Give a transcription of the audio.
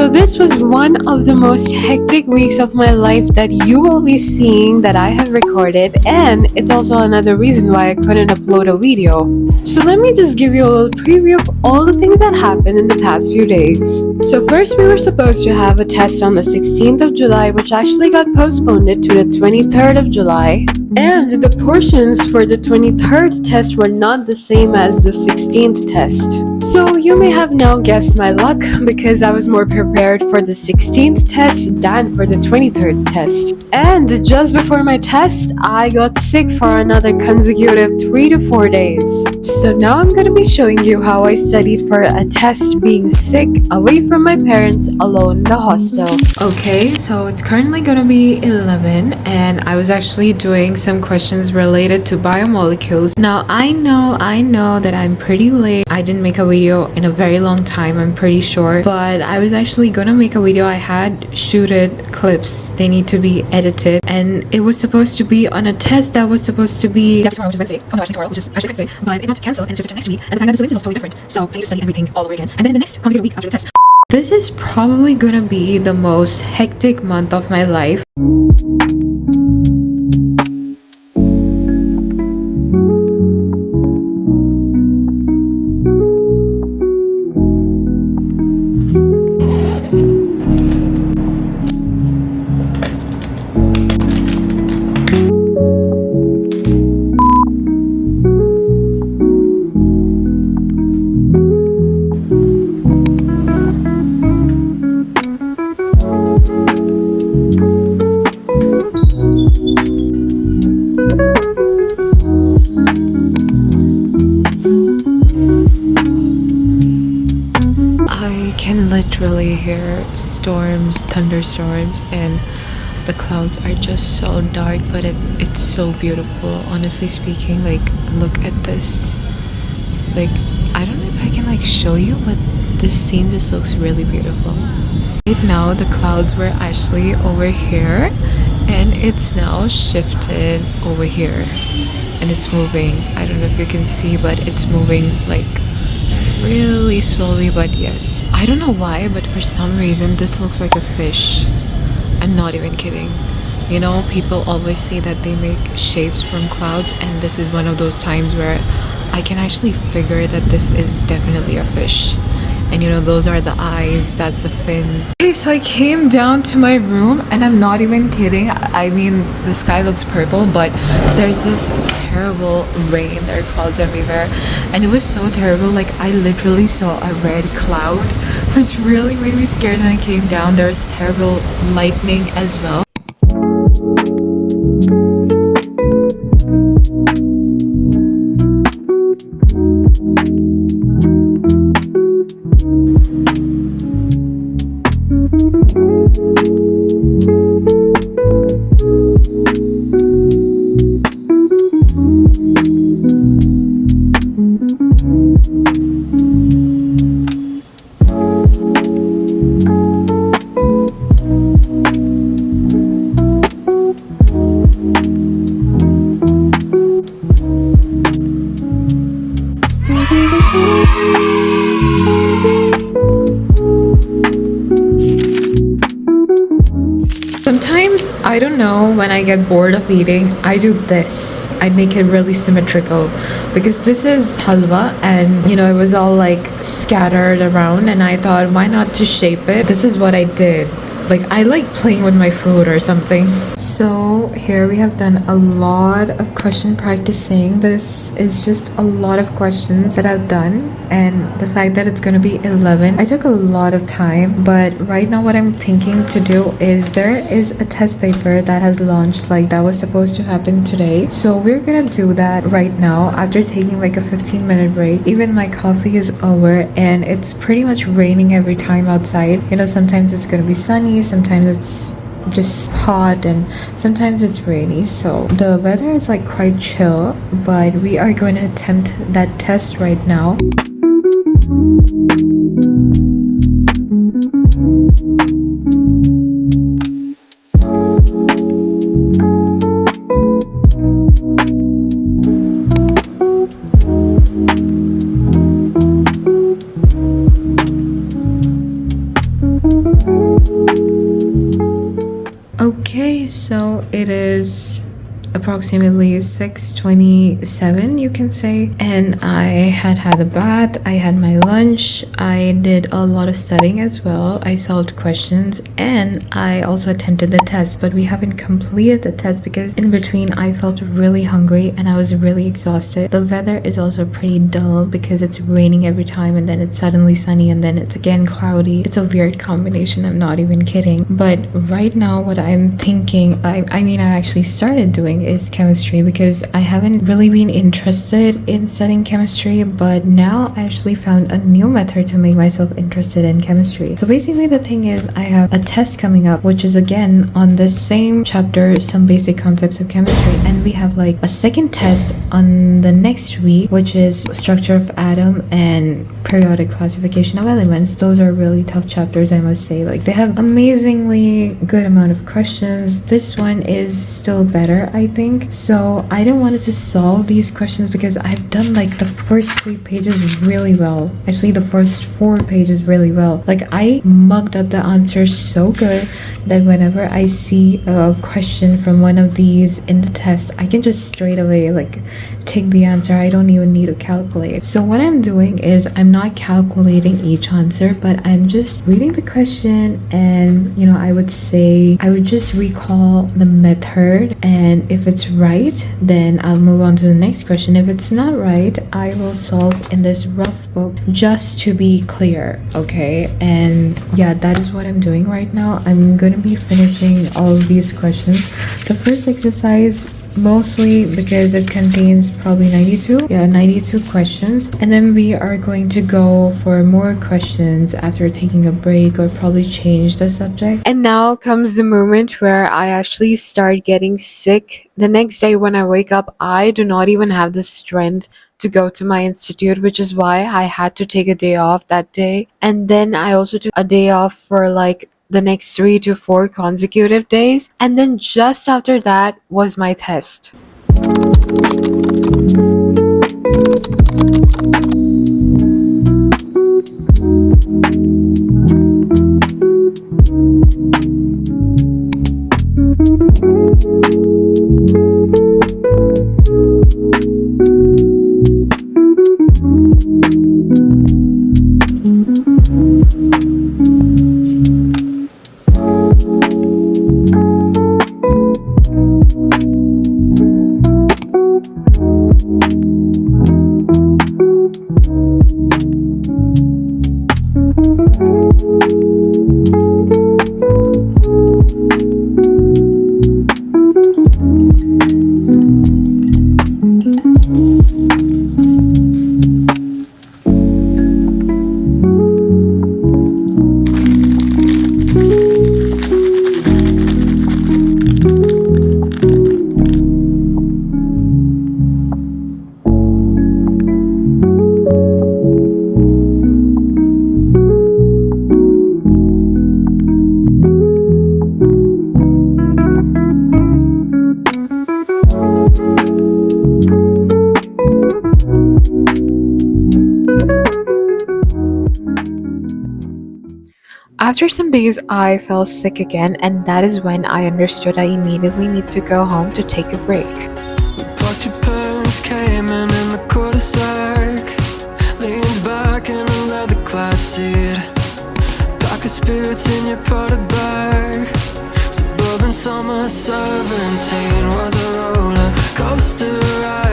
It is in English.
So this was one of the most hectic weeks of my life that you will be seeing that I have recorded, and it's also another reason why I couldn't upload a video. So let me just give you a little preview of all the things that happened in the past few days. So first we were supposed to have a test on the 16th of July, which actually got postponed to the 23rd of July. And the portions for the 23rd test were not the same as the 16th test. So you may have now guessed my luck because I was more prepared for the 16th test than for the 23rd test. And just before my test, I got sick for another consecutive 3 to 4 days. So now I'm going to be showing you how I studied for a test being sick, away from my parents, alone in the hostel. Okay, so it's currently going to be 11 and I was actually doing some questions related to biomolecules. Now I know that I'm pretty late. I didn't make a video in a very long time, I'm pretty sure, but I was actually gonna make a video. I had shooted clips. They need to be edited, and it was supposed to be on a test that was supposed to be tomorrow, which is Wednesday. Oh no, actually tomorrow, which is actually Wednesday, but it got cancelled and it's shifted to next week, and the fact that the syllabus is totally different, so I need to study everything all over again, and then in the next consecutive week after the test. This is probably gonna be the most hectic month of my life. I can literally hear storms, thunderstorms, and the clouds are just so dark, but it's so beautiful. Honestly speaking, like, look at this. Like, I don't know if I can like show you, but this scene just looks really beautiful. Right now the clouds were actually over here and it's now shifted over here and it's moving. I don't know if you can see, but it's moving like really slowly, but yes. I don't know why, but for some reason this looks like a fish. I'm not even kidding. You know, people always say that they make shapes from clouds, and this is one of those times where I can actually figure that this is definitely a fish. And you know, those are the eyes, that's the fin. Okay, so I came down to my room and I'm not even kidding. I mean, the sky looks purple, but there's this terrible rain. There are clouds everywhere. And it was so terrible. Like, I literally saw a red cloud, which really made me scared when I came down. There was terrible lightning as well. Sometimes, I don't know, when I get bored of eating, I do this. I make it really symmetrical because this is halwa and you know, it was all like scattered around and I thought, why not to shape it? This is what I did. Like, I like playing with my food or something. So here we have done a lot of question practicing. This is just a lot of questions that I've done, and the fact that it's gonna be 11, I took a lot of time. But right now what I'm thinking to do is, there is a test paper that has launched, like that was supposed to happen today. So we're gonna do that right now after taking like a 15-minute break. Even my coffee is over and it's pretty much raining every time outside. You know, sometimes it's gonna be sunny, sometimes it's just hot, and sometimes it's rainy, so the weather is like quite chill. But we are going to attempt that test right now. Okay, so it is approximately 6:27, you can say, and I had a bath, I had my lunch, I did a lot of studying as well, I solved questions, and I also attended the test, but we haven't completed the test because in between I felt really hungry and I was really exhausted. The weather is also pretty dull because it's raining every time and then it's suddenly sunny and then it's again cloudy. It's a weird combination, I'm not even kidding. But right now what I'm thinking, I actually started doing is chemistry because I haven't really been interested in studying chemistry, but now I actually found a new method to make myself interested in chemistry. So basically the thing is I have a test coming up which is again on the same chapter, some basic concepts of chemistry, and we have like a second test on the next week which is structure of atom and periodic classification of elements. Those are really tough chapters, I must say. Like they have amazingly good amount of questions. This one is still better, I think. So I don't want to solve these questions because I've done like the first 3 pages really well. Actually, the first 4 pages really well. Like I mugged up the answers so good that whenever I see a question from one of these in the test, I can just straight away like take the answer. I don't even need to calculate. So what I'm doing is I'm not calculating each answer, but I'm just reading the question and I would just recall the method, and if it's right then I'll move on to the next question. If it's not right, I will solve in this rough book just to be clear, okay? And yeah, that is what I'm doing right now. I'm gonna be finishing all of these questions. The first exercise, mostly because it contains probably 92 questions, and then we are going to go for more questions after taking a break or probably change the subject. And now comes the moment where I actually start getting sick. The next day when I wake up, I do not even have the strength to go to my institute, which is why I had to take a day off that day. And then I also took a day off for like the next 3 to 4 consecutive days, and then just after that was my test. After some days, I fell sick again, and that is when I understood I immediately need to go home to take a break. But your parents came in the cul-de-sac, leaned back in a leather-clad seat, pack of spirits in your potted bag. Suburban summer 17 was a roller coaster ride.